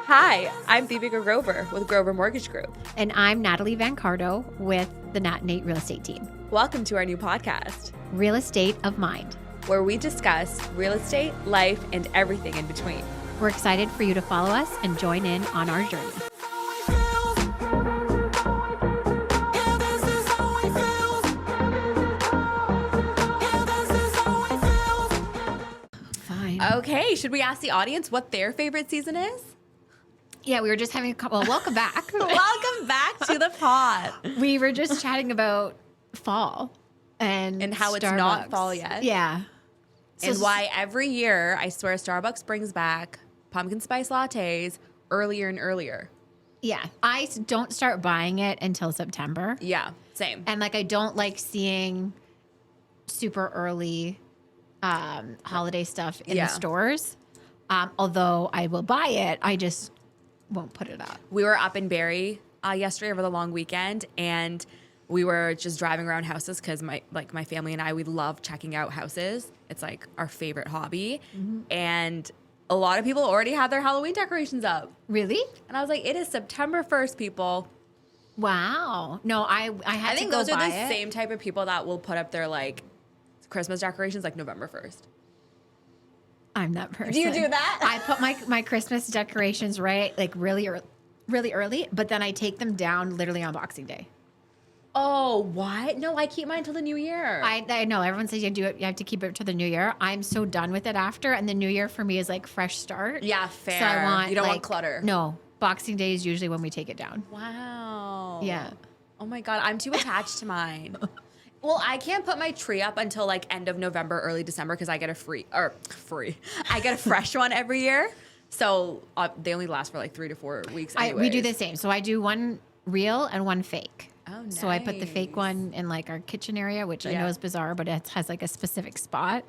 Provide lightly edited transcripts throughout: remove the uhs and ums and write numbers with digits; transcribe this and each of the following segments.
Hi, I'm Deepika Grover with Grover Mortgage Group. And I'm Natalie Van Cardo with the Nat Nate Real Estate Team. Welcome to our new podcast, Real Estate of Mind, where we discuss real estate, life, and everything in between. We're excited for you to follow us and join in on our journey. Fine. Okay, should we ask the audience what their favorite season is? Yeah, we were just having a couple. Welcome back. Welcome back to the pod. We were just chatting about fall and how it's Starbucks. not fall yet. Yeah. And why every year, I swear, Starbucks brings back pumpkin spice lattes earlier and earlier. Yeah. I don't start buying it until September. Yeah, same. And I don't like seeing super early holiday stuff in the stores. Although I will buy it, I just won't put it up. We were up in Barrie yesterday over the long weekend, and we were just driving around houses because my family and I, we love checking out houses. It's like our favorite hobby. Mm-hmm. And a lot of people already have their Halloween decorations up. Really? And I was like, it is September 1st, people. Wow. No, I think those are the same type of people that will put up their Christmas decorations November 1st. I'm that person. Do you do that? I put my Christmas decorations really early, but then I take them down literally on Boxing Day. Oh, what? No, I keep mine till the new year. I know everyone says you have to keep it to the new year. I'm so done with it after, and the new year for me is fresh start. Yeah, fair. So I want you don't want clutter. No, Boxing Day is usually when we take it down. Wow. Yeah. Oh my God, I'm too attached to mine. Well, I can't put my tree up until end of November, early December because I get I get a fresh one every year. So they only last for 3 to 4 weeks. We do the same. So I do one real and one fake. Oh, nice. So I put the fake one in our kitchen area, which I know is bizarre, but it has a specific spot,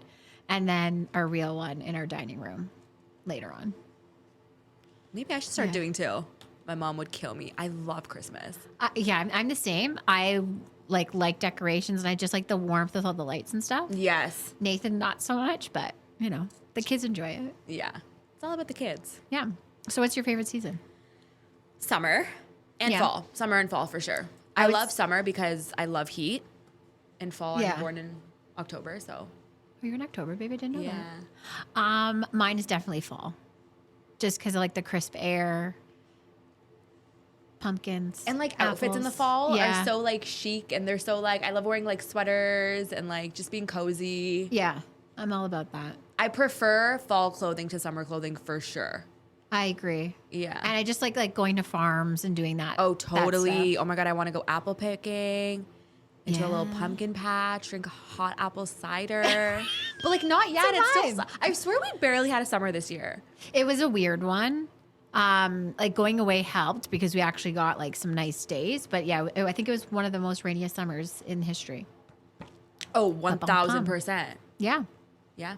and then our real one in our dining room later on. Maybe I should start doing too. My mom would kill me. I love Christmas. I'm the same. I like decorations, and I just like the warmth with all the lights and stuff. Yes. Nathan, not so much, but the kids enjoy it. Yeah. It's all about the kids. Yeah. So what's your favorite season? Summer and fall. Summer and fall for sure. I love summer because I love heat. And fall, I'm born in October, so. Oh, you're in October, baby. I didn't know that. Yeah. Mine is definitely fall. Just because I like the crisp air. Pumpkins and apples. Outfits in the fall are so chic, and they're so I love wearing sweaters and just being cozy. Yeah, I'm all about that. I prefer fall clothing to summer clothing for sure. I agree. Yeah, and I just like going to farms and doing that. Oh, totally. Oh my God, I want to go apple picking into a little pumpkin patch, drink hot apple cider. But not yet. It's still. I swear we barely had a summer this year. It was a weird one. Going away helped because we actually got some nice days, but I think it was one of the most rainiest summers in history. Oh, 1,000%. Yeah. Yeah.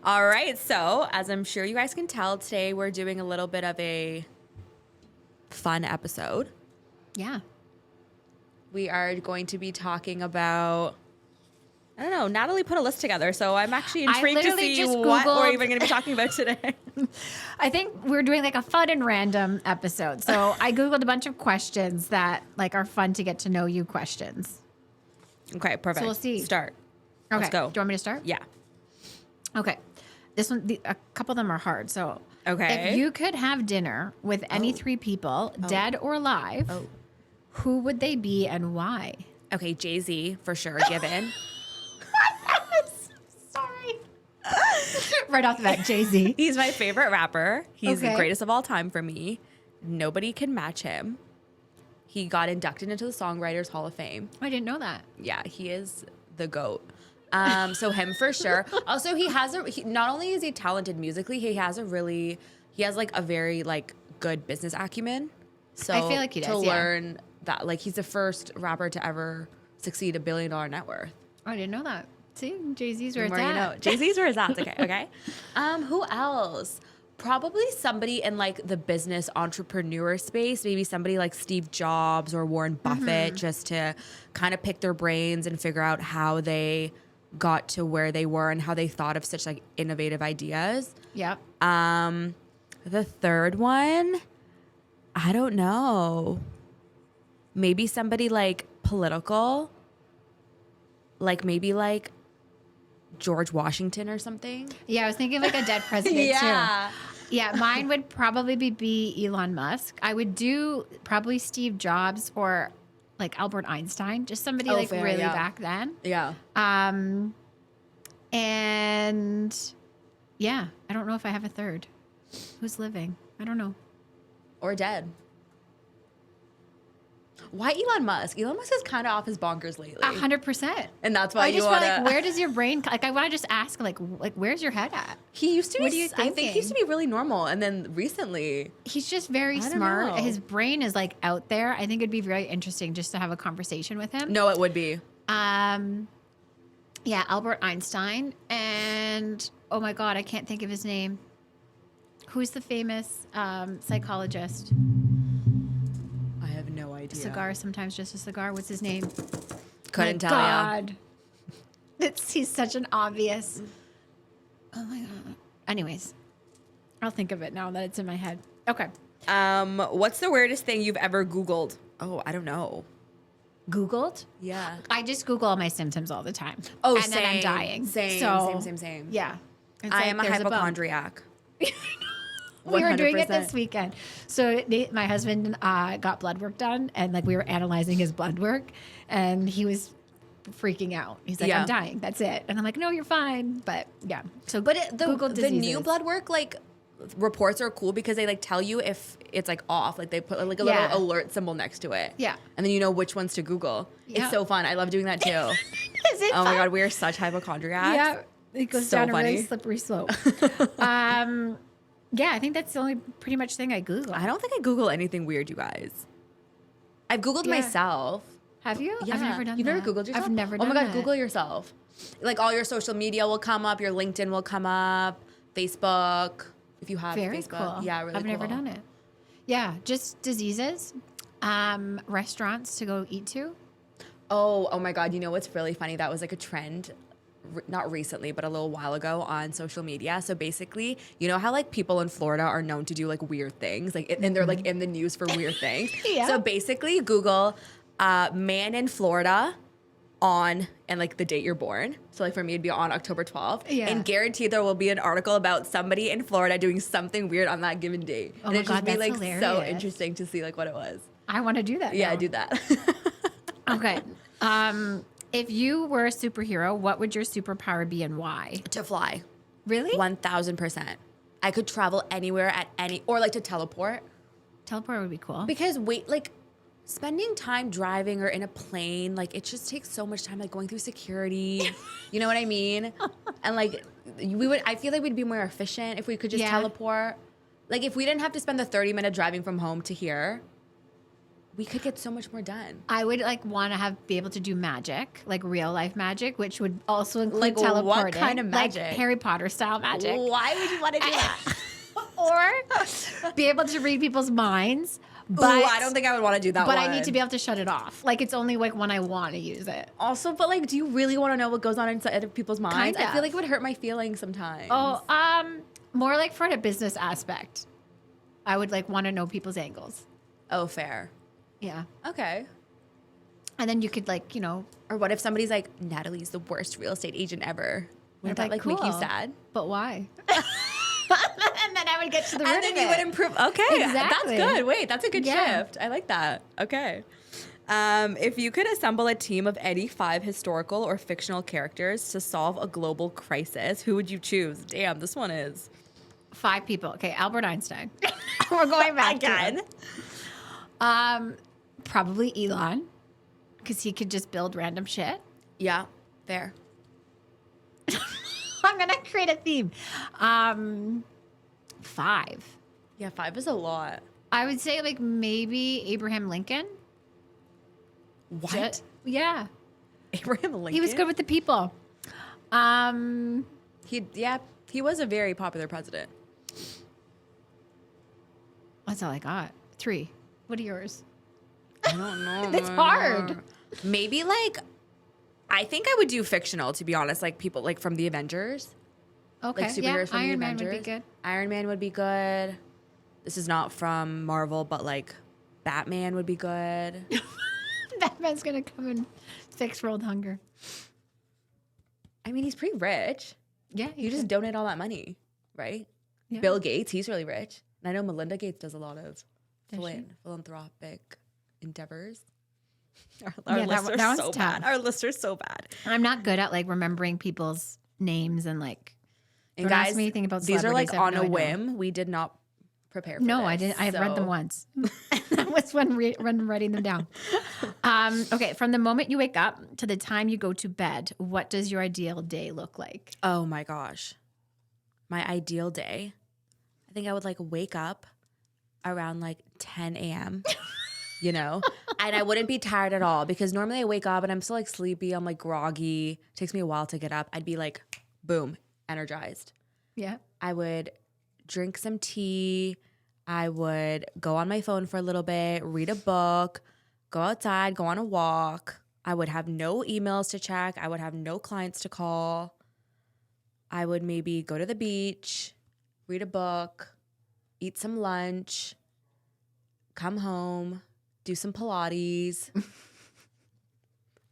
All right. So as I'm sure you guys can tell, today we're doing a little bit of a fun episode. Yeah. We are going to be talking about, I don't know, Natalie put a list together, so I'm actually intrigued to see what we're even going to be talking about today. I think we're doing a fun and random episode. So I Googled a bunch of questions that are fun to get to know you questions. Okay, perfect. So we'll see. Start. Okay. Let's go. Do you want me to start? Yeah. Okay. This one, a couple of them are hard. So okay. If you could have dinner with any 3 people, dead or alive, who would they be and why? Okay, Jay-Z for sure, given. Sorry. Right off the bat, Jay-Z. He's my favorite rapper. He's the greatest of all time for me. Nobody can match him. He got inducted into the Songwriters Hall of Fame. I didn't know that. Yeah, he is the GOAT. So him for sure. Also, not only is he talented musically, he has a very good business acumen. So I feel like he does, to learn that, he's the first rapper to ever succeed $1 billion net worth. I didn't know that. See, Jay-Z's where it's at. You know. Jay-Z's where it's at. Okay. Who else? Probably somebody in the business entrepreneur space, maybe somebody like Steve Jobs or Warren Buffett, just to kind of pick their brains and figure out how they got to where they were and how they thought of such innovative ideas. Yep. The third one, I don't know. Maybe somebody like political, like maybe like George Washington or something. Yeah, I was thinking of like a dead president Yeah. too. Yeah, mine would probably be Elon Musk. I would do probably Steve Jobs or like Albert Einstein, just somebody like fair, really yeah. back then. Yeah. And yeah, I don't know if I have a third. Who's living? I don't know. Or dead. Why Elon Musk? Elon Musk is kind of off his bonkers lately. 100%. And that's why I you just want feel to... like, where does your brain, like I want to just ask, like where's your head at? He used to be... What are you I think he used to thinking? be really normal. And then recently... He's just very I don't smart. know. His brain is like out there. I think it'd be very interesting just to have a conversation with him. No, it would be. Yeah, Albert Einstein. And oh my God, I can't think of his name. Who's the famous psychologist? I have no idea. Cigar, sometimes just a cigar. What's his name? Couldn't My tell ya. God. He's such an obvious. Oh my God. Anyways, I'll think of it now that it's in my head. Okay. What's the weirdest thing you've ever Googled? Oh, I don't know. Googled? Yeah. I just Google all my symptoms all the time. Oh, and same. then I'm dying. Same, So, same. Yeah. It's I like am a there's bump. hypochondriac. We were doing it 100%. this weekend. So my husband got blood work done, and like we were analyzing his blood work, and he was freaking out. He's like, Yeah. "I'm dying. That's it." And I'm like, "No, you're fine." But yeah. So But Google the new diseases. blood work, like, reports are cool because they, like, tell you if it's, like, off. Like, they put, like, a Yeah. little alert symbol next to it. Yeah. And then you know which ones to Google. Yeah. It's so fun. I love doing that, too. Is it Oh, my fun? God. We are such hypochondriacs. Yeah, it goes So down a really funny. slippery slope. Yeah, I think that's the only pretty much thing I Google. I don't think I Google anything weird, you guys. I've Googled Yeah. myself. Have you? Yeah. I've never done You've that. never Googled yourself? I've never Oh done my God, that. Google yourself. Like all your social media will come up, your LinkedIn will come up, Facebook, if you have Very Facebook. cool. Yeah, really I've cool. never done it. Yeah, just diseases, restaurants to go eat to. Oh my God. You know what's really funny? That was like a trend, not recently, but a little while ago on social media. So basically, you know how like people in Florida are known to do like weird things, like, and they're like in the news for weird things. Yeah. So basically, Google man in Florida on and like the date you're born. So like for me, it'd be on October 12th. Yeah. And guaranteed there will be an article about somebody in Florida doing something weird on that given date. Oh and my it'd just God, be that's like so hilarious. interesting to see like what it was. I want to do that. Yeah, now. do that. Okay. If you were a superhero, what would your superpower be and why? To fly. Really? 1000%. I could travel anywhere at any, or like to teleport. Teleport would be cool. Because like spending time driving or in a plane, like it just takes so much time, like going through security. You know what I mean? And like I feel like we'd be more efficient if we could just Yeah. teleport. Like if we didn't have to spend the 30-minute driving from home to here, we could get so much more done. I would like want to be able to do magic, like real life magic, which would also include Like, what teleporting. kind of Like magic? Harry Potter style magic. Why would you want to do that? Or be able to read people's minds. But Ooh, I don't think I would want to do that But one. I need to be able to shut it off. Like it's only like when I want to use it. Also, but like, do you really want to know what goes on inside other people's minds? Kind I feel of. like it would hurt my feelings sometimes. Oh, more like for a business aspect. I would like want to know people's angles. Oh, fair. Yeah. Okay. And then you could like, Or what if somebody's like, Natalie's the worst real estate agent ever? Wouldn't I'd that be like make you cool. sad? But why? And then I would get to the root And then of you it. would improve. Okay, Exactly. that's good. Wait, that's a good Yeah. shift. I like that. Okay. If you could assemble a team of any 5 historical or fictional characters to solve a global crisis, who would you choose? Damn, this one is 5 people. Okay, Albert Einstein. We're going back again. To it. Probably Elon, because he could just build random shit. Yeah, fair. I'm gonna create a theme. 5. Yeah, 5 is a lot. I would say like maybe Abraham Lincoln. What? Yeah, Abraham Lincoln? he was good with the people. He was a very popular president. That's all I got. 3. What are yours? I don't know. It's hard. Maybe like, I think I would do fictional, to be honest. Like people like from the Avengers. Okay, Like superheroes yeah, from Iron the Man Avengers. would be good. Iron Man would be good. this is not from Marvel, but like Batman would be good. Batman's gonna come and fix world hunger. I mean, he's pretty rich. Yeah, You just donate all that money, right? Yeah. Bill Gates, he's really rich. And I know Melinda Gates does a lot of Does she? philanthropic endeavors. Yeah, that one's so tough. bad. Our list are so bad. I'm not good at like remembering people's names and like. And Don't ask guys, me anything about these are like celebrities. I have on no a idea. whim. We did not prepare for No, this, I didn't. I've read them so- once. That was when writing them down. Okay, from the moment you wake up to the time you go to bed, what does your ideal day look like? Oh my gosh. My ideal day. I think I would like wake up around like 10 a.m. You know, and I wouldn't be tired at all because normally I wake up and I'm still like sleepy. I'm like groggy. It takes me a while to get up. I'd be like, boom, energized. Yeah. I would drink some tea. I would go on my phone for a little bit, read a book, go outside, go on a walk. I would have no emails to check. I would have no clients to call. I would maybe go to the beach, read a book, eat some lunch, come home, do some Pilates.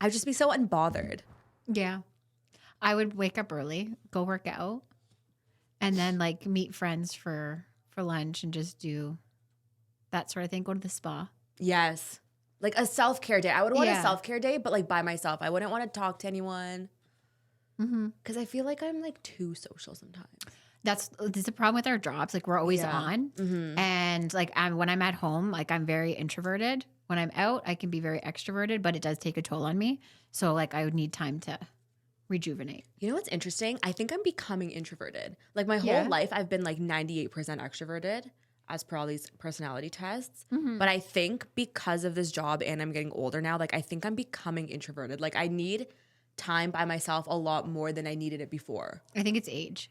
I'd just be so unbothered. Yeah. I would wake up early, go work out, and then like meet friends for lunch and just do that sort of thing. Go to the spa. Yes. Like a self-care day. I would want Yeah. a self-care day, but like by myself. I wouldn't want to talk to anyone. Mm-hmm. Because I feel like I'm like too social sometimes. That's a problem with our jobs. Like we're always Yeah. on, Mm-hmm. and like when I'm at home, like I'm very introverted. When I'm out, I can be very extroverted, but it does take a toll on me. So like I would need time to rejuvenate. You know what's interesting? I think I'm becoming introverted. Like my Yeah. whole life, I've been like 98% extroverted as per all these personality tests. Mm-hmm. But I think because of this job and I'm getting older now, like I think I'm becoming introverted. Like I need time by myself a lot more than I needed it before. I think it's age.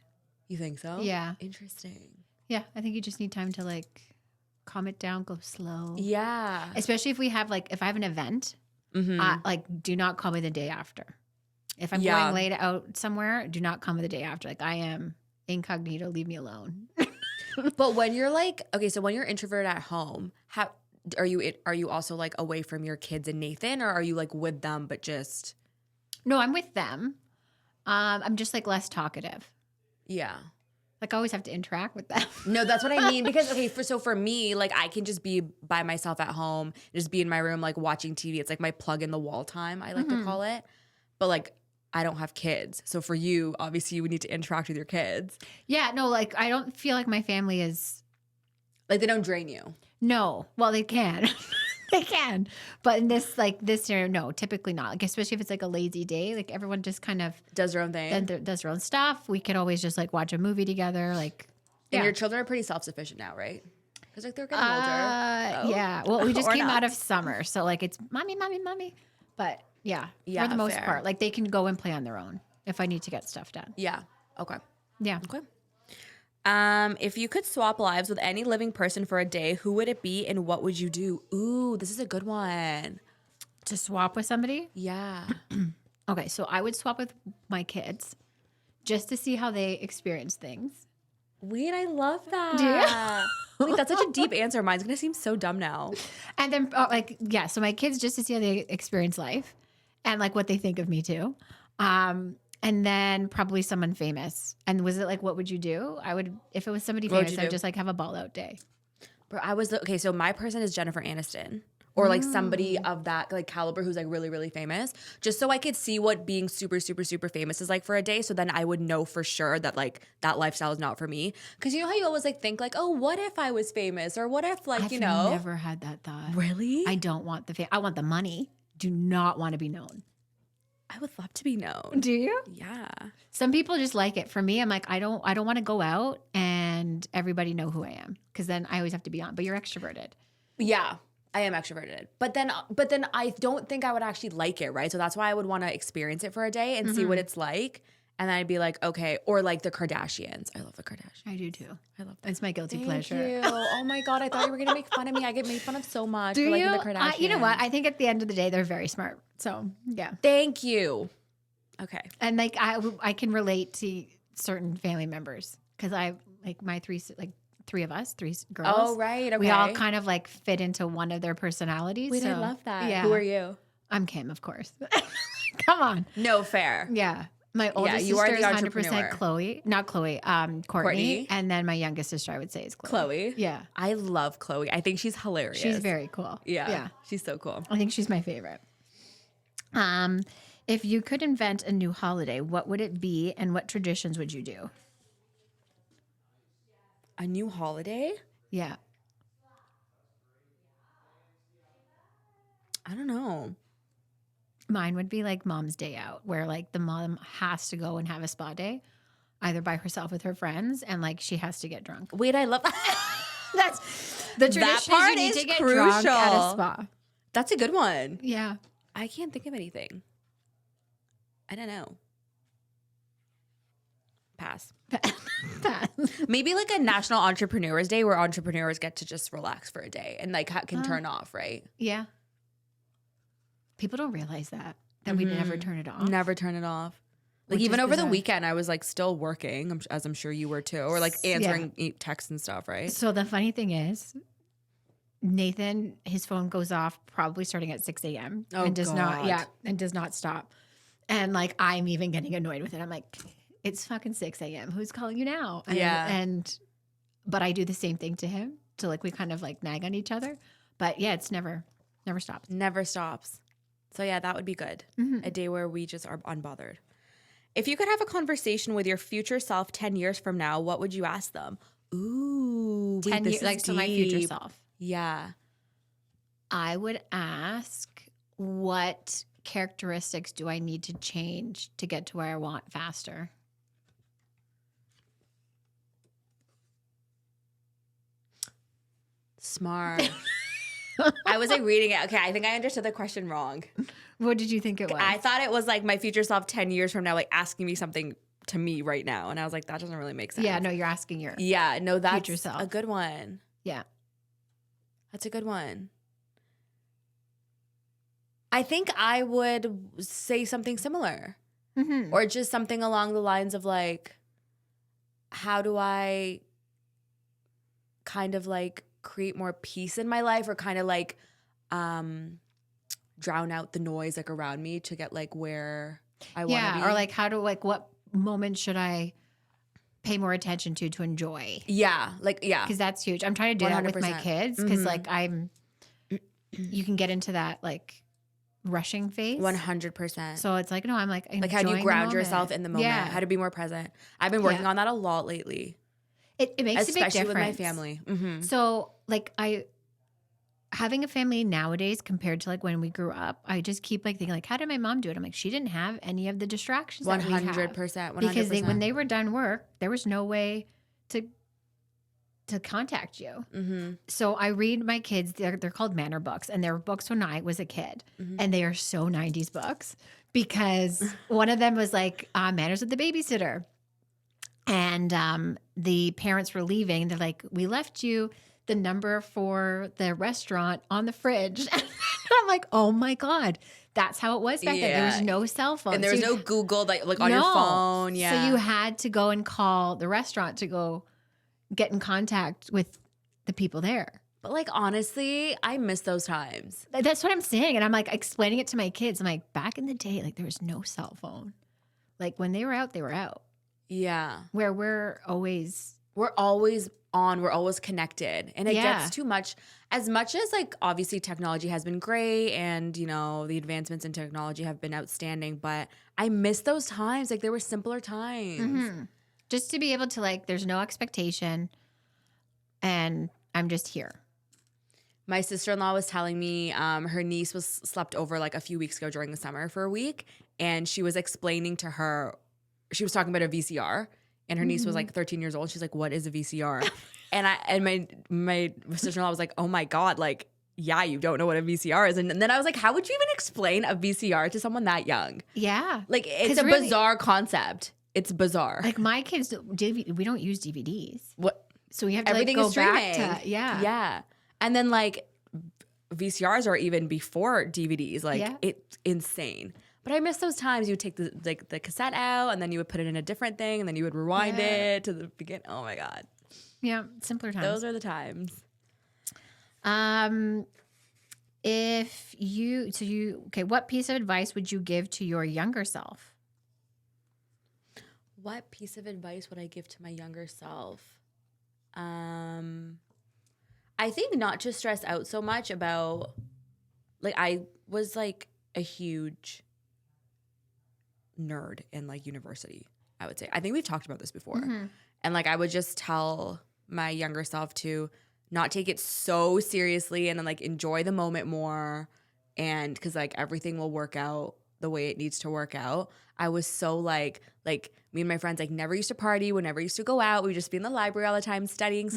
You think so? Yeah. Interesting. Yeah, I think you just need time to like calm it down, go slow. Yeah. Especially if we have like if I have an event, Mm-hmm. like do not call me the day after. If I'm Yeah. going late out somewhere, do not call me the day after. Like I am incognito, leave me alone. But when you're like, okay, so when you're introverted at home, how are you also like away from your kids and Nathan, or are you like with them but just No, I'm with them. I'm just like less talkative. yeah. Like I always have to interact with them. No, that's what I mean. Because okay, for me, like I can just be by myself at home, just be in my room, like watching TV. It's like my plug in the wall time, I like to call it. But like I don't have kids. So for you, obviously you would need to interact with your kids. Yeah, no, like I don't feel like my family is Like they don't drain you. no. Well, they can. They can. But in this year, no, typically not. Like especially if it's like a lazy day, like everyone just kind of Does their own thing. does their own stuff. We could always just like watch a movie together. Like And yeah. your children are pretty self-sufficient now, right? Because like they're getting older. Oh. Yeah. Well, we just Or came not. out of summer, so like it's mommy, mommy, mommy. But yeah, Yeah, for the most fair. part, like they can go and play on their own if I need to get stuff done. Yeah. Okay. Yeah. Okay. If you could swap lives with any living person for a day, who would it be and what would you do? Ooh, this is a good one. To swap with somebody? Yeah. Okay, so I would swap with my kids just to see how they experience things. Wait, I love that. Do you? Wait, that's such a deep answer. Mine's gonna seem so dumb now. And then like yeah, so my kids just to see how they experience life and like what they think of me too. And then probably someone famous. And was it like, what would you do? I would, if it was somebody What would famous, you I'd do? just like have a ball out day. Bro, okay, so my person is Jennifer Aniston. Or like somebody of that like caliber who's like really, really famous. Just so I could see what being super, super, super famous is like for a day. So then I would know for sure that like that lifestyle is not for me. Cause you know how you always like think like, oh, what if I was famous? Or what if like, I've you know. never had that thought. Really? I don't want I want the money. Do not want to be known. I would love to be known. Do you? Yeah. Some people just like it. For me, I'm like, I don't want to go out and everybody know who I am. Cause then I always have to be on, but you're extroverted. Yeah. I am extroverted. But then I don't think I would actually like it, right? So that's why I would want to experience it for a day and see what it's like. And then I'd be like, okay, or like the Kardashians. I love the Kardashians. I do too. I love that. It's my guilty Thank pleasure. you. Oh my God, I thought you were going to make fun of me. I get made fun of so much Do for liking you? the Kardashians. You know what? I think at the end of the day, they're very smart. So yeah. Thank you. Okay. And like I can relate to certain family members because I like my three of us, girls. Oh, right. Okay. We all kind of like fit into one of their personalities. Wait, so, I love that. Yeah. Who are you? I'm Kim, of course. Come on. No, fair. Yeah. My oldest you are sister the is entrepreneur. 100% Chloe. Not Chloe, Courtney. And then my youngest sister, I would say, is Chloe. Yeah. I love Chloe. I think she's hilarious. She's very cool. Yeah. She's so cool. I think she's my favorite. If you could invent a new holiday, what would it be and what traditions would you do? A new holiday? Yeah. I don't know. Mine would be like Mom's Day Out, where like the mom has to go and have a spa day, either by herself with her friends, and like she has to get drunk. Wait, I love That's the tradition. That part is you need is to get crucial. drunk at a spa. That's a good one. Yeah. I can't think of anything. I don't know. Pass. Maybe like a National Entrepreneurs Day where entrepreneurs get to just relax for a day and like can turn off, right? Yeah. People don't realize that we never turn it off. Never turn it off. Like Which even is over the bizarre. weekend, I was like still working, as I'm sure you were too, or like answering texts and stuff, right? So the funny thing is, Nathan, his phone goes off probably starting at 6 a.m. Oh, and does not, God. and does not stop. And like, I'm even getting annoyed with it. I'm like, it's fucking 6 a.m. Who's calling you now? But I do the same thing to him. So like, we kind of like nag on each other. But yeah, it's never stops. Never stops. So yeah, that would be good. A day where we just are unbothered. If you could have a conversation with your future self 10 years from now, what would you ask them? Ooh, wait, 10 this years, is like, so my future deep. self. Yeah. I would ask, what characteristics do I need to change to get to where I want faster? Smart. I was like reading it. Okay, I think I understood the question wrong. What did you think it was? I thought it was like my future self 10 years from now, like asking me something to me right now. And I was like, that doesn't really make sense. Yeah, no, you're asking your Yeah, no, that's future self. a good one. Yeah. That's a good one. I think I would say something similar. Mm-hmm. Or just something along the lines of like, how do I kind of like create more peace in my life, or kind of like drown out the noise like around me to get like where I want to be. Or like, what moment should I pay more attention to enjoy? Yeah, like, yeah. Because that's huge. I'm trying to do that with my 100%. kids because like you can get into that like rushing phase. 100%. So it's like, no, I'm like Like how do you enjoying the ground moment. yourself in the moment? Yeah. How to be more present. I've been working on that a lot lately. It makes a big especially difference. with my family. Mm-hmm. So like having a family nowadays compared to like when we grew up, I just keep like thinking like, how did my mom do it? I'm like, she didn't have any of the distractions. 100%. 100%. Because when they were done work, there was no way to contact you. Mm-hmm. So I read my kids, they're called manner books, and they're books when I was a kid. Mm-hmm. And they are so 90s books because one of them was like Manners with the Babysitter. And the parents were leaving. They're like, we left you the number for the restaurant on the fridge. I'm like, oh my God, that's how it was back then. There was no cell phone. And there was no Google like on your phone. Yeah. So you had to go and call the restaurant to go get in contact with the people there. But like, honestly, I miss those times. That's what I'm saying. And I'm like explaining it to my kids. I'm like, back in the day, like there was no cell phone. Like when they were out, they were out. Yeah. Where we're always on, we're always connected. And it gets too much. As much as like obviously technology has been great and, you know, the advancements in technology have been outstanding, but I miss those times. Like there were simpler times. Mm-hmm. Just to be able to like, there's no expectation and I'm just here. My sister-in-law was telling me her niece was slept over like a few weeks ago during the summer for a week. And she was explaining to her, she was talking about a VCR. And her niece was like 13 years old. She's like, what is a VCR? and my sister-in-law was like, oh my God, like, yeah, you don't know what a VCR is. And then I was like, how would you even explain a VCR to someone that young? Yeah. Like, it's a bizarre concept. It's bizarre. Like my kids, we don't use DVDs. What? So we have to Everything like, go is streaming. back to, Yeah. And then like VCRs are even before DVDs. Like it's insane. But I miss those times. You would take the cassette out and then you would put it in a different thing and then you would rewind it to the beginning. Oh my God. Yeah, simpler times. Those are the times. What piece of advice would you give to your younger self? What piece of advice would I give to my younger self? I think not to stress out so much about, like, I was like a huge nerd in like university, I would say. I think we've talked about this before. Mm-hmm. And like I would just tell my younger self to not take it so seriously and then like enjoy the moment more, and because like everything will work out the way it needs to work out. I was so like me and my friends like never used to party, we never used to go out, we would just be in the library all the time studying.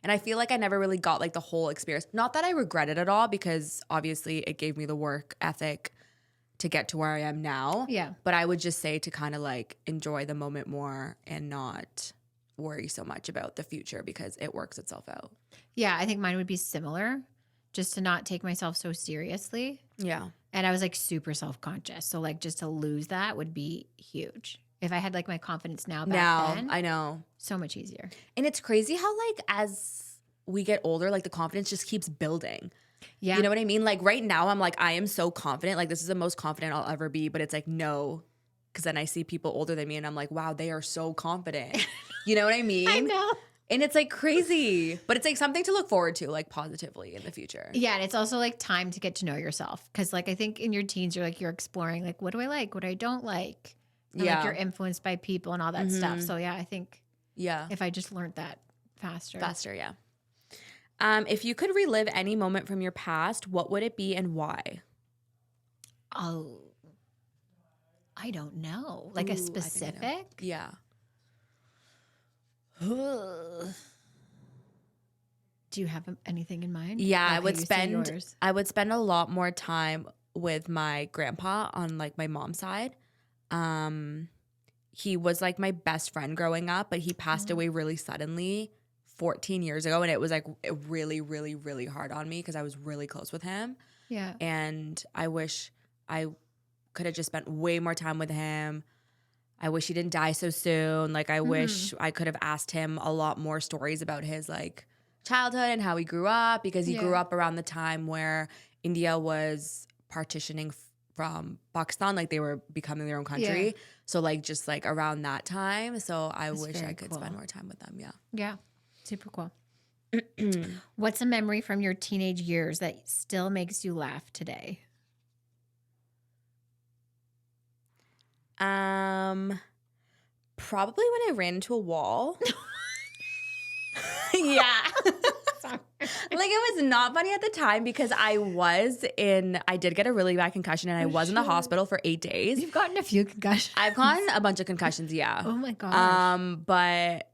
And I feel like I never really got like the whole experience. Not that I regret it at all, because obviously it gave me the work ethic to get to where I am now. Yeah. But I would just say to kind of like enjoy the moment more and not worry so much about the future, because it works itself out. Yeah, I think mine would be similar, just to not take myself so seriously. Yeah. And I was like super self-conscious. So like just to lose that would be huge. If I had like my confidence now then, I know. so much easier. And it's crazy how like as we get older, like the confidence just keeps building. Yeah. You know what I mean? Like right now I'm like, I am so confident. Like this is the most confident I'll ever be. But it's like, no. Because then I see people older than me and I'm like, wow, they are so confident. You know what I mean? I know. And it's like crazy. But it's like something to look forward to, like positively in the future. Yeah. And it's also like time to get to know yourself. Because like I think in your teens, you're exploring like, what do I like? What I don't like? And like you're influenced by people and all that stuff. So yeah, I think if I just learned that faster. Yeah. If you could relive any moment from your past, what would it be and why? Oh, I don't know. Like a specific? Yeah. Do you have anything in mind? Yeah, Okay, I would yours. spend a lot more time with my grandpa on like my mom's side. He was like my best friend growing up, but he passed away really suddenly 14 years ago, and it was like really, really, really hard on me because I was really close with him. Yeah. And I wish I could have just spent way more time with him. I wish he didn't die so soon. Like I wish I could have asked him a lot more stories about his like childhood and how he grew up, because he grew up around the time where India was partitioning from Pakistan, like they were becoming their own country. Yeah. So like just like around that time. So I wish very I could spend more time with them. Yeah. Yeah. Super cool. What's a memory from your teenage years that still makes you laugh today? Probably when I ran into a wall. Yeah. Like it was not funny at the time because I did get a really bad concussion and I was in the hospital for 8 days. You've gotten a few concussions. I've gotten a bunch of concussions, yeah. Oh my gosh. But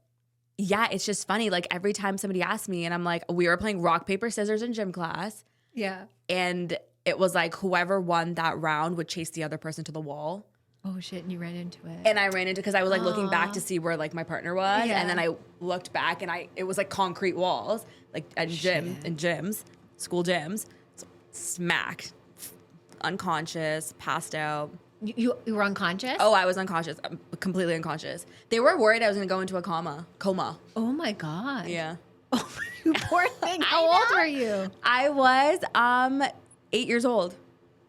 yeah, it's just funny. Like every time somebody asked me and I'm like, we were playing rock, paper, scissors in gym class. Yeah. And it was like whoever won that round would chase the other person to the wall. Oh shit, and you ran into it. And I ran into, because I was like looking back to see where like my partner was. Yeah. And then I looked back and it was like concrete walls, like at gyms, school gyms. So, smacked, unconscious, passed out. You were unconscious? Oh, I was unconscious, completely unconscious. They were worried I was going to go into a coma. Oh my God. Yeah. Oh, you poor thing. How old were you? I was 8 years old.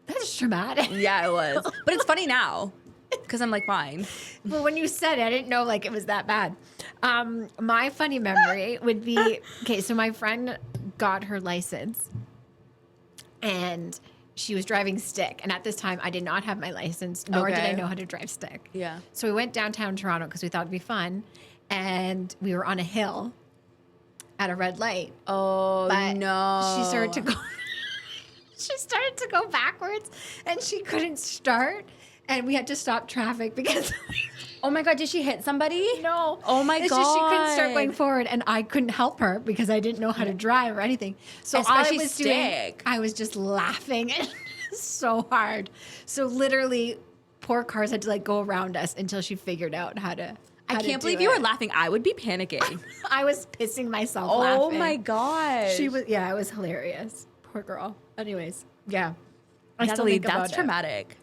That's traumatic. Yeah, it was. But it's funny now because I'm like, fine. Well, when you said it, I didn't know like it was that bad. My funny memory would be, okay, so my friend got her license and she was driving stick. And at this time, I did not have my license, nor did I know how to drive stick. Yeah. So we went downtown Toronto because we thought it'd be fun. And we were on a hill at a red light. Oh, but no. She started to go backwards and she couldn't start. And we had to stop traffic because oh my God, did she hit somebody? No. Oh my God. It's just she couldn't start going forward and I couldn't help her because I didn't know how to drive or anything. So especially I was stick. I was just laughing so hard. So literally poor cars had to like go around us until she figured out how to I can't believe you were laughing. I would be panicking. I was pissing myself laughing. Oh my gosh. It was hilarious. Poor girl. Anyways, yeah. Natalie, that's traumatic.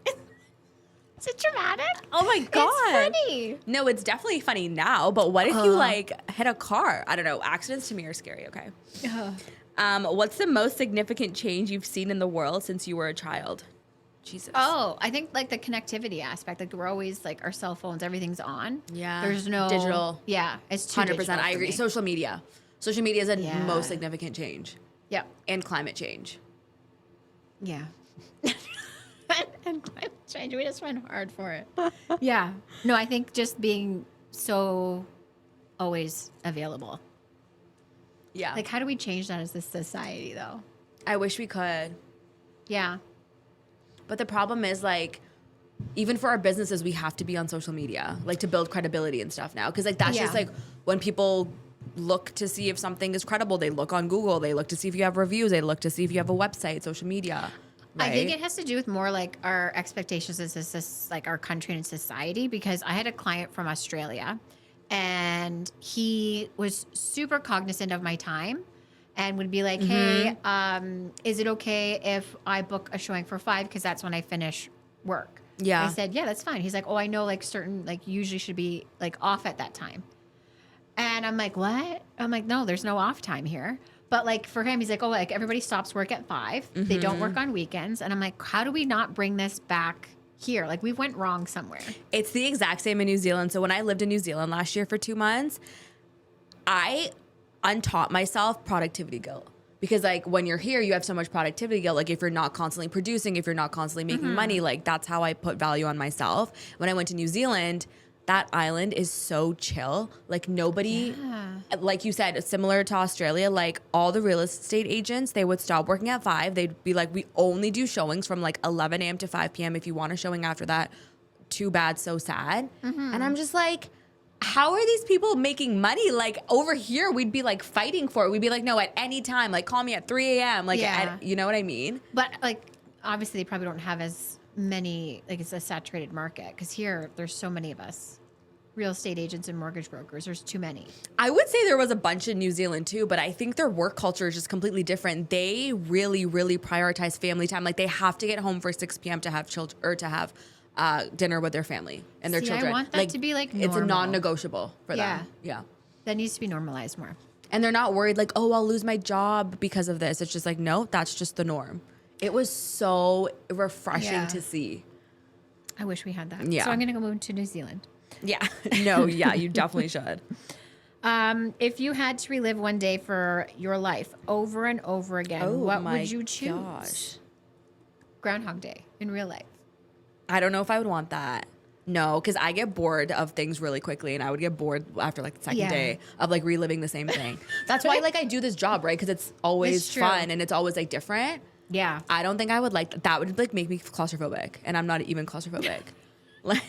Is it traumatic? Oh my God. It's funny. No, it's definitely funny now, but what if you like hit a car. I don't know. Accidents to me are scary. Okay. Ugh. What's the most significant change you've seen in the world since you were a child? Jesus. Oh, I think like the connectivity aspect. Like we're always like our cell phones, everything's on. Yeah. There's no digital. Yeah, it's too 100%. digital I for agree. me. Social media. Social media is a Yeah. most significant change. Yeah. And climate change. Yeah. And climate change. We just went hard for it. Yeah. No, I think just being so always available. Yeah. Like, how do we change that as a society, though? I wish we could. Yeah. But the problem is, like, even for our businesses, we have to be on social media, like, to build credibility and stuff now. Because, like, that's just, Yeah. like, when people look to see if something is credible, they look on Google, they look to see if you have reviews, they look to see if you have a website, social media. Right? I think it has to do with more like our expectations as like our country and society, because I had a client from Australia and he was super cognizant of my time and would be like, hey, is it okay if I book a showing for 5? Because that's when I finish work. Yeah. I said, yeah, that's fine. He's like, oh, I know like certain, like usually should be like off at that time. And I'm like, what? I'm like, no, there's no off time here. But like for him, he's like, oh, like everybody stops work at 5. They don't work on weekends. And I'm like, how do we not bring this back here? Like we went wrong somewhere. It's the exact same in New Zealand. So when I lived in New Zealand last year for 2 months, I untaught myself productivity guilt. Because like when you're here, you have so much productivity guilt. Like if you're not constantly producing, if you're not constantly making money, like that's how I put value on myself. When I went to New Zealand, that island is so chill. Like nobody, like you said, similar to Australia, like all the real estate agents, they would stop working at 5. They'd be like, we only do showings from like 11 a.m. to 5 p.m. If you want a showing after that, too bad, so sad. And I'm just like, how are these people making money? Like over here, we'd be like fighting for it. We'd be like, no, at any time, like call me at 3 a.m. Like, you know what I mean? But like, obviously they probably don't have as many, like it's a saturated market. Because here, there's so many of us. Real estate agents and mortgage brokers. There's too many. I would say there was a bunch in New Zealand too, but I think their work culture is just completely different. They really, really prioritize family time. Like they have to get home for 6 p.m. to have children or to have dinner with their family and their children. I want that to be like normal. It's a non-negotiable for them. Yeah. That needs to be normalized more. And they're not worried like, oh, I'll lose my job because of this. It's just like, no, that's just the norm. It was so refreshing to see. I wish we had that. Yeah. So I'm going to go move to New Zealand. Yeah. No, yeah, you definitely should. If you had to relive one day for your life over and over again, what would you choose? Gosh. Groundhog Day in real life. I don't know if I would want that. No, because I get bored of things really quickly, and I would get bored after like the second day of like reliving the same thing. That's why like I do this job, right? Because it's always fun and it's always like different. Yeah. I don't think I would like that. Would like make me claustrophobic, and I'm not even claustrophobic. Like.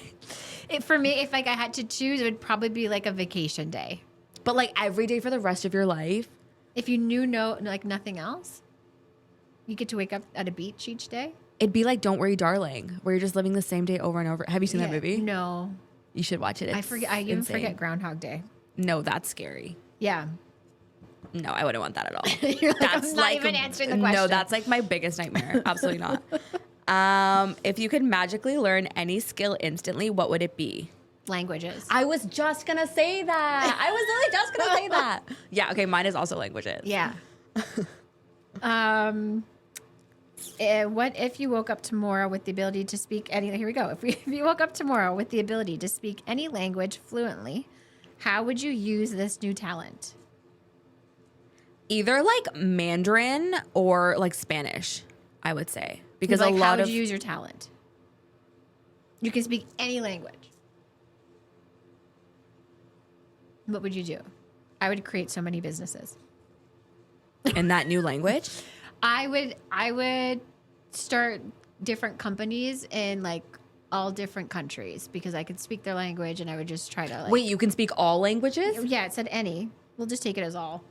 For me, if like I had to choose, it would probably be like a vacation day. But like every day for the rest of your life? If you knew like nothing else, you get to wake up at a beach each day. It'd be like Don't Worry, Darling, where you're just living the same day over and over. Have you seen that movie? No. You should watch it. I even insane. forget Groundhog Day. No, that's scary. Yeah. No, I wouldn't want that at all. You're like, that's I'm not even answering the question. No, that's like my biggest nightmare. Absolutely not. If you could magically learn any skill instantly, what would it be? Languages. I was just going to say that. I was literally just going to say that. Yeah, okay, mine is also languages. Yeah. What if you woke up tomorrow with the ability to speak any... Here we go. If you woke up tomorrow with the ability to speak any language fluently, how would you use this new talent? Either like Mandarin or like Spanish, I would say. Because like, a lot how of... would you use your talent? You can speak any language. What would you do? I would create so many businesses. In that new language? I would start different companies in like all different countries because I could speak their language and I would just try to like... Wait, you can speak all languages? Yeah, it said any. We'll just take it as all.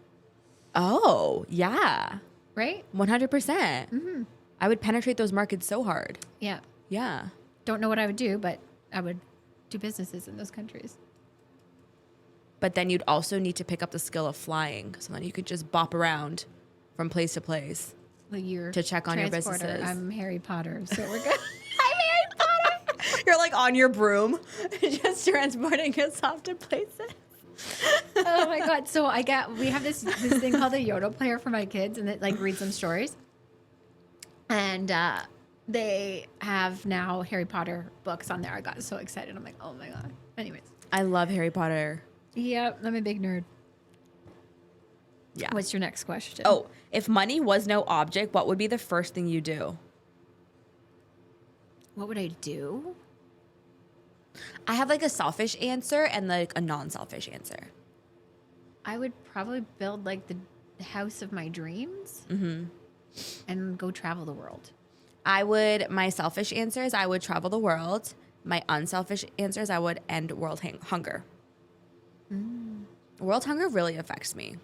Oh, yeah. Right? 100%. Mm-hmm. I would penetrate those markets so hard. Yeah. Yeah. Don't know what I would do, but I would do businesses in those countries. But then you'd also need to pick up the skill of flying. So then you could just bop around from place to place to check on your businesses. I'm Harry Potter, so we're good. I'm Harry Potter. You're like on your broom, just transporting us off to places. Oh my God. So we have this thing called a Yodel player for my kids, and it like reads them stories. And they have now Harry Potter books on there. I got so excited. I'm like, oh my God. Anyways. I love Harry Potter. Yep. I'm a big nerd. Yeah. What's your next question? Oh, if money was no object, what would be the first thing you do? What would I do? I have like a selfish answer and like a non-selfish answer. I would probably build like the house of my dreams and go travel the world. My selfish answer is I would travel the world. My unselfish answer is I would end world hunger. World hunger really affects me.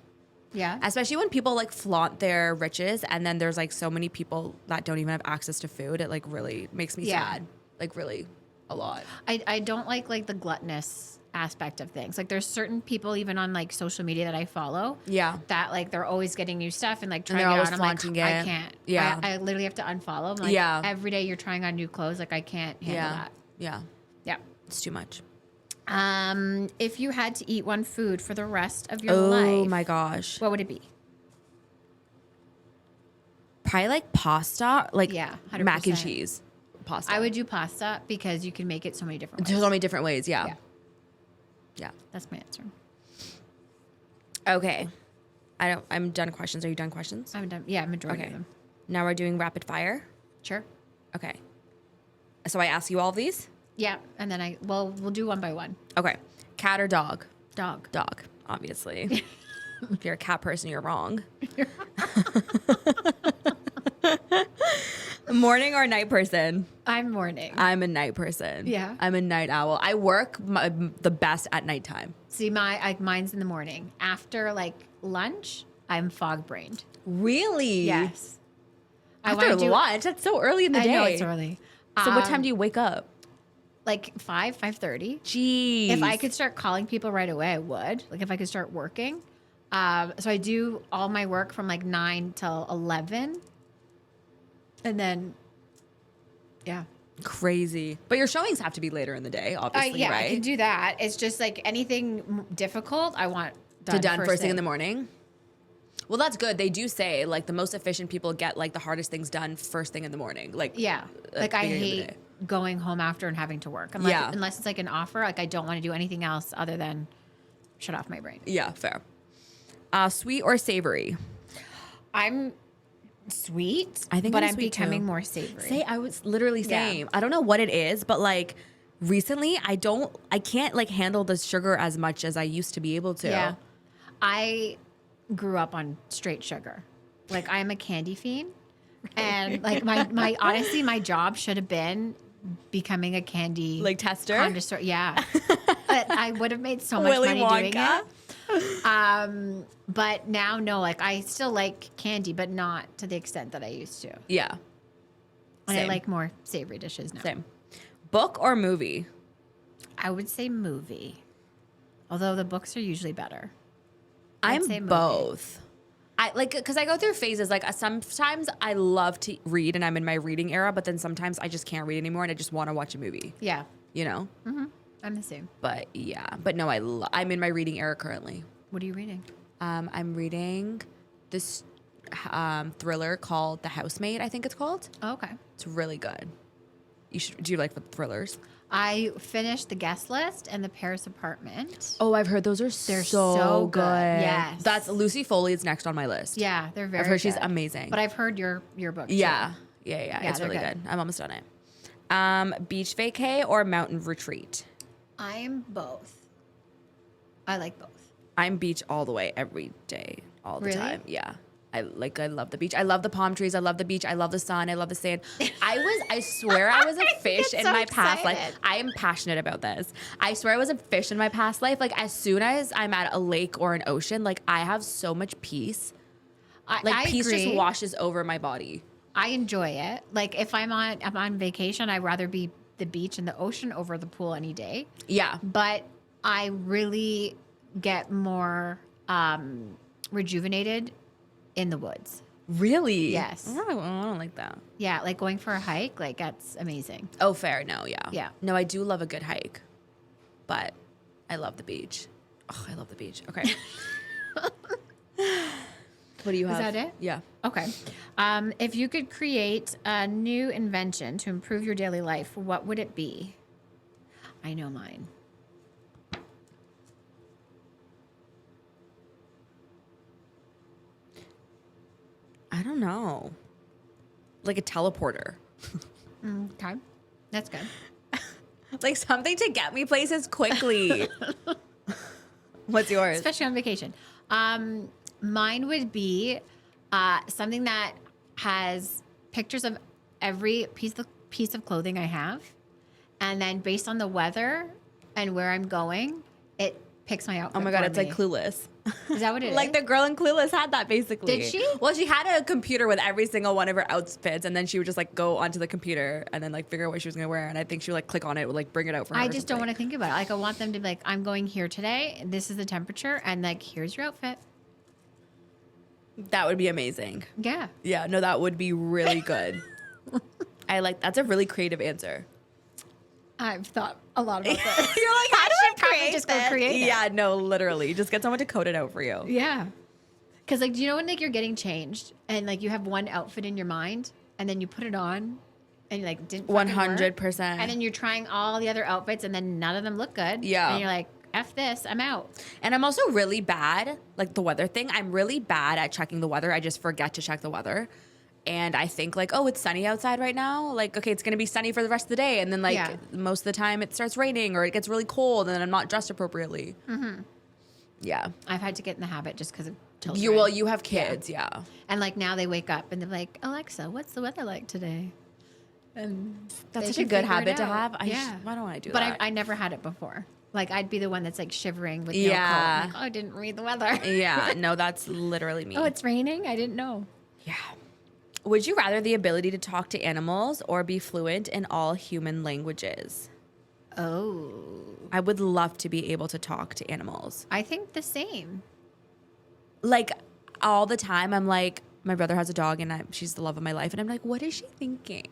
Yeah. Especially when people like flaunt their riches and then there's like so many people that don't even have access to food. It like really makes me sad. Like really a lot. I don't like the gluttonous aspect of things. Like there's certain people even on like social media that I follow. Yeah. That like they're always getting new stuff and like trying they're it always on. I'm flaunting like, it. I can't. Yeah. I literally have to unfollow. I'm like, Yeah. every day you're trying on new clothes. Like I can't handle that. Yeah. Yeah. It's too much. If you had to eat one food for the rest of your Oh life, my gosh. what would it be? Probably like pasta, like Yeah, 100%. mac and cheese pasta. I would do pasta because you can make it so many different ways. There's so many different ways. Yeah. Yeah. That's my answer. Okay. I'm done questions. Are you done questions? I'm done. Yeah, majority Okay. of them. Now we're doing rapid fire. Sure. Okay. So I ask you all of these? Yeah, and then we'll do one by one. Okay. Cat or dog? Dog. Dog, obviously. If you're a cat person, you're wrong. Morning or night person? I'm morning. I'm a night person. Yeah. I'm a night owl. I work the best at nighttime. See, mine's in the morning. After like lunch, I'm fog brained. Really? Yes. After lunch? That's so early in the day. I know it's early. So what time do you wake up? Like 5:30. Jeez. If I could start calling people right away, I would. Like if I could start working. So I do all my work from like 9 till 11. And then, yeah. Crazy. But your showings have to be later in the day, obviously, Yeah, right? I can do that. It's just like anything difficult, I want done First thing in the morning. Well, that's good. They do say like the most efficient people get like the hardest things done first thing in the morning. Like yeah, like I hate going home after and having to work. Unless it's like an offer, like I don't want to do anything else other than shut off my brain. Yeah, fair. Sweet or savory? I'm sweet, I think but I'm I'm sweet becoming too. more savory. I was literally same. I don't know what it is, but like recently I can't like handle the sugar as much as I used to be able to. Yeah, I grew up on straight sugar. Like I'm a candy fiend, and like my honestly, my job should have been becoming a candy Like tester? connoisseur. Yeah, but I would have made so much Willy money doing Wonka? it. But now, no, like I still like candy, but not to the extent that I used to. Yeah. And I Same. like more savory dishes now. Same. Book or movie? I would say movie, although the books are usually better. I'm say movie. both. I like because I go through phases. Like sometimes I love to read and I'm in my reading era, but then sometimes I just can't read anymore and I just want to watch a movie. Yeah, You know. I'm the same. But yeah. But no, I'm in my reading era currently. What are you reading? I'm reading this thriller called The Housemaid. I think it's called. Oh, okay. It's really good. You should. Do you like the thrillers? I finished The Guest List and The Paris Apartment. Oh, I've heard those are They're so good. Yes. That's Lucy Foley's next on my list. Yeah, they're very I've heard she's good. amazing. But I've heard your book too. Yeah. It's they're really good. good. I'm almost done it. Beach vacay or mountain retreat? I am both. I like both. I'm beach all the way, every day, all the Really? time. Yeah. I love the beach. I love the palm trees. I love the beach. I love the sun. I love the sand. I swear I was a fish get in so my past life. excited. I am passionate about this. I swear I was a fish in my past life. Like as soon as I'm at a lake or an ocean, like I have so much peace. Like peace agree. just washes over my body. I enjoy it. Like if I'm on vacation, I'd rather be the beach and the ocean over the pool any day. Yeah. But I really get more rejuvenated in the woods. Really? Yes. I don't like that. Yeah, like going for a hike, like that's amazing. Oh, fair. No, yeah. Yeah. No, I do love a good hike, but I love the beach. Oh, I love the beach. Okay. What do you have? Is that it? Yeah. Okay. If you could create a new invention to improve your daily life, what would it be? I know mine. I don't know. Like a teleporter. Okay. That's good. Like something to get me places quickly. What's yours? Especially on vacation. Mine would be something that has pictures of every piece of clothing I have. And then based on the weather and where I'm going, it picks my outfit. Oh my God, for it's me. like Clueless. Is that what it is? Like the girl in Clueless had that basically. Did she? Well, she had a computer with every single one of her outfits, and then she would just like go onto the computer and then like figure out what she was gonna wear. And I think she would like click on it, would like bring it out for her. I just don't want to think about it. Like I want them to be like, I'm going here today. This is the temperature, and like here's your outfit. That would be amazing. Yeah. Yeah, no, that would be really good. That's a really creative answer. I've thought a lot about this. You're like, how do I probably create just go this? create it. Yeah, no, literally. Just get someone to code it out for you. Yeah. Because, like, do you know when, like, you're getting changed and, like, you have one outfit in your mind and then you put it on and you, like, didn't fucking work, 100%. and then you're trying all the other outfits and then none of them look good. Yeah. And you're like, F this, I'm out. And I'm also really bad, like the weather thing. I'm really bad at checking the weather. I just forget to check the weather. And I think like, oh, it's sunny outside right now. Like, okay, it's going to be sunny for the rest of the day. And then like Yeah. most of the time it starts raining or it gets really cold and then I'm not dressed appropriately. Mm-hmm. Yeah. I've had to get in the habit just because of children. You have kids. Yeah. And, like, now they wake up and they're like, Alexa, what's the weather like today? And That's they such a can good figure it habit to out. have. Yeah. Why don't I do But that? I never had it before. Like, I'd be the one that's, like, shivering with Yeah. no coat. I'm like, oh, I didn't read the weather. Yeah. No, that's literally me. Oh, it's raining? I didn't know. Yeah. Would you rather the ability to talk to animals or be fluent in all human languages? Oh. I would love to be able to talk to animals. I think the same. Like all the time, I'm like, my brother has a dog and she's the love of my life. And I'm like, what is she thinking?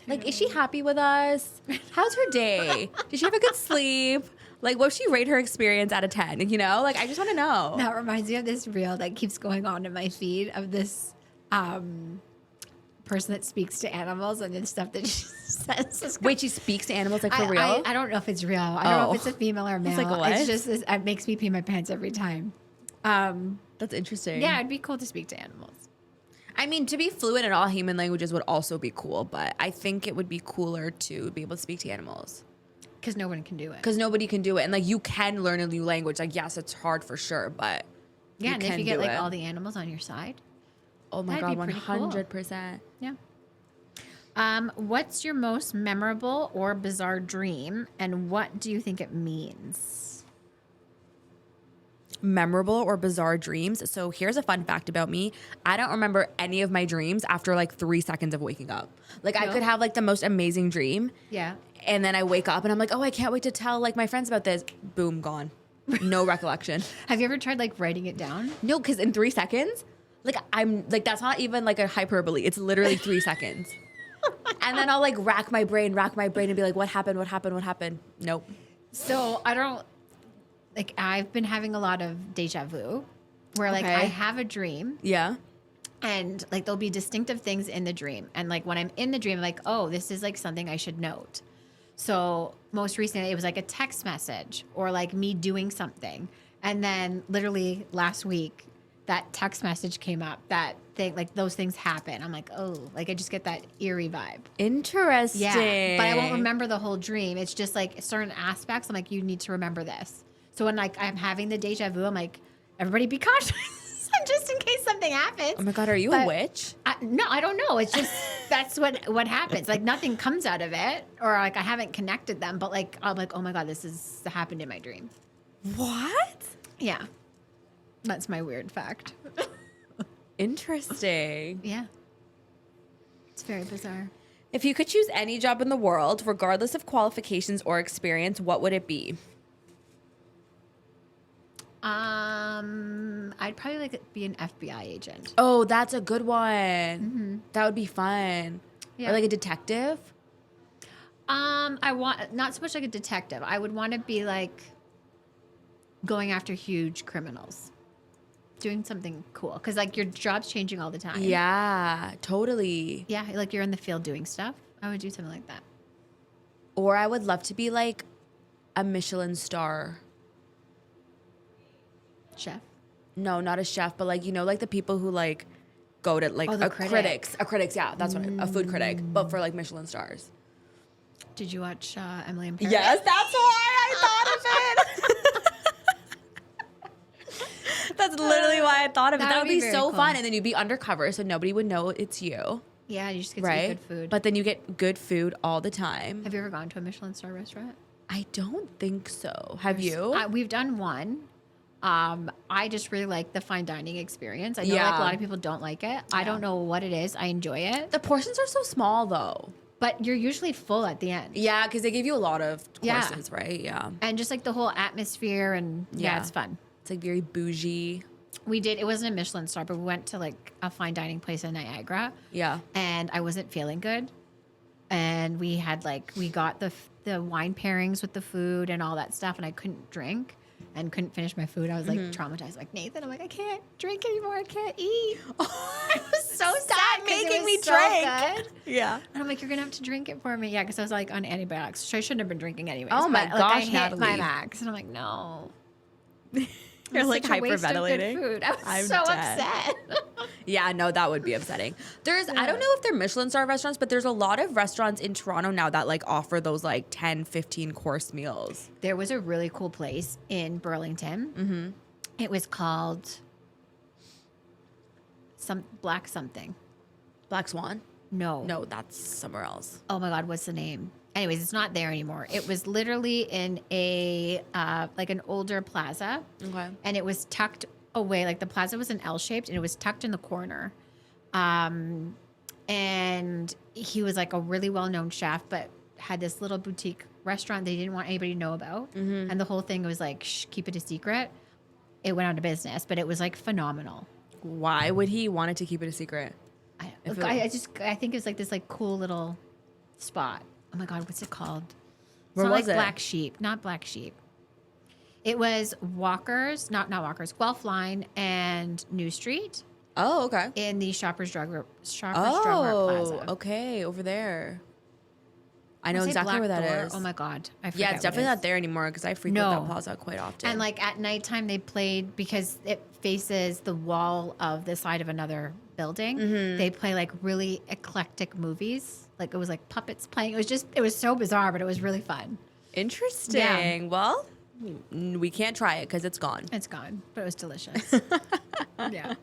Like, is she happy with us? How's her day? Did she have a good sleep? Like, what would she rate her experience out of 10? You know, like, I just want to know. That reminds me of this reel that keeps going on in my feed of this person that speaks to animals and the stuff that she says. Wait, she speaks to animals like for real? I don't know if it's real. I don't know Oh. if it's a female or male. like, what? It's just this, it makes me pee my pants every time. That's interesting. Yeah, it'd be cool to speak to animals. I mean, to be fluent in all human languages would also be cool, but I think it would be cooler to be able to speak to animals. Because no one can do it. Because nobody can do it. And, like, you can learn a new language. Like, yes, it's hard for sure, but Yeah, and if can you get do like it. all the animals on your side. Oh, my that'd God, be pretty cool. 100%. Yeah. What's your most memorable or bizarre dream, and what do you think it means? Memorable or bizarre dreams. So here's a fun fact about me. I don't remember any of my dreams after like 3 seconds of waking up. Like I No? could have like the most amazing dream Yeah. and then I wake up and I'm like, oh, I can't wait to tell like my friends about this. Boom, gone. No recollection. Have you ever tried like writing it down? No, because in 3 seconds, like I'm like, that's not even like a hyperbole. It's literally 3 seconds. And then I'll like rack my brain and be like, what happened? What happened? What happened? Nope. So I don't like. I've been having a lot of deja vu, where like Okay. I have a dream Yeah. and like there'll be distinctive things in the dream, and like when I'm in the dream, I'm like, oh, this is like something I should note. So most recently, it was like a text message or like me doing something, and then literally last week, that text message came up. That thing, like those things happen. I'm like, oh, like I just get that eerie vibe. Interesting. Yeah, but I won't remember the whole dream. It's just like certain aspects. I'm like, you need to remember this. So when like I'm having the deja vu, I'm like, everybody be cautious, just in case something happens. Oh my God, are you a witch? No, I don't know. It's just that's what happens. Like nothing comes out of it, or like I haven't connected them. But like I'm like, oh my God, this has happened in my dream. What? Yeah, that's my weird fact. Interesting. Yeah, it's very bizarre. If you could choose any job in the world, regardless of qualifications or experience, what would it be? I'd probably like to be an FBI agent. Oh, that's a good one. That would be fun. Yeah. Or like a detective. I want not so much like a detective. I would want to be like going after huge criminals. Doing something cool. Because, like, your job's changing all the time. Yeah, totally. Yeah, like, you're in the field doing stuff. I would do something like that. Or I would love to be like a Michelin star. Chef. No, not a chef, but like, you know, like the people who like go to like the critics. A critics, yeah, that's what a food critic, but for like Michelin stars. Did you watch Emily in Paris? Yes, that's why I thought of it. That's literally why I thought of it. That would be very so cool. fun. And then you'd be undercover so nobody would know it's you. Yeah, you just get to eat Right? good food. But then you get good food all the time. Have you ever gone to a Michelin star restaurant? I don't think so. Have you? We've done one. I just really like the fine dining experience. I know like Yeah. a lot of people don't like it. I don't know what it is. I enjoy it. The portions are so small though. But you're usually full at the end. Yeah, because they give you a lot of Yeah. courses, right? Yeah. And just like the whole atmosphere and yeah, Yeah. it's fun. It's like very bougie. It wasn't a Michelin star, but we went to like a fine dining place in Niagara Yeah. and I wasn't feeling good. And we got the wine pairings with the food and all that stuff. And I couldn't drink and couldn't finish my food. I was like traumatized. Like, Nathan, I'm like, I can't drink anymore. I can't eat. I was so sad. 'Cause making it was me so drink. good. Yeah. And I'm like, you're going to have to drink it for me. Yeah, because I was like on antibiotics. So I shouldn't have been drinking anyways. Oh my But, like, I gosh, hit Natalie. my max. And I'm like, no. You're It's like such a waste of good hyperventilating. food. I was I'm so dead. upset. Yeah, no, that would be upsetting. I don't know if they're Michelin star restaurants, but there's a lot of restaurants in Toronto now that like offer those like 10, 15 course meals. There was a really cool place in Burlington. Mm-hmm. It was called Black something. Black Swan? No. No, that's somewhere else. Oh my God, what's the name? Anyways, it's not there anymore. It was literally in a like an older plaza. Okay. And it was tucked away. Like the plaza was an L shaped and it was tucked in the corner. And he was like a really well known chef, but had this little boutique restaurant they didn't want anybody to know about. Mm-hmm. And the whole thing was like, shh, keep it a secret. It went out of business, but it was like phenomenal. Why would he want it to keep it a secret? I think it was like this like cool little spot. Oh my God, what's it called? Where it's not was like it? Black Sheep, not Black Sheep. It was Walker's, not Walker's, Guelph Line and New Street Oh, okay. in the Shoppers Drug Mart Plaza. Okay, over there. I know Say exactly Black where that Door. is. Oh my God, I forget Yeah, it's what definitely it is. not there anymore because I frequent No. that plaza quite often. And like at nighttime, they played because it faces the wall of the side of another building. Mm-hmm. They play like really eclectic movies. Like it was like puppets playing. It was so bizarre, but it was really fun. Interesting. Yeah. Well, we can't try it because it's gone. It's gone, but it was delicious. Yeah.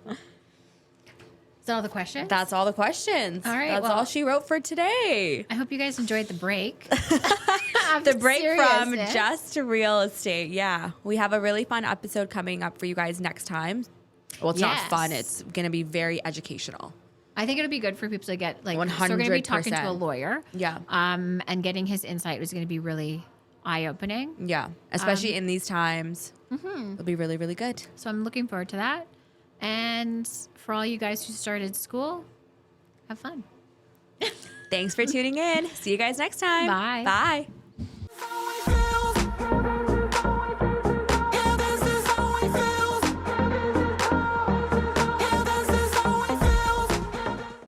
Is that all the questions? That's all the questions. All right, That's well- all she wrote for today. I hope you guys enjoyed the break. The break from Seriousness. just real estate. Yeah. We have a really fun episode coming up for you guys next time. Well, it's not Yes. fun. It's going to be very educational. I think it'll be good for people to get like. So we're going to be talking to a 100%. lawyer. Yeah. And getting his insight is going to be really eye opening. Yeah. Especially in these times. It'll be really, really good. So I'm looking forward to that. And for all you guys who started school, have fun. Thanks for tuning in. See you guys next time. Bye. Bye.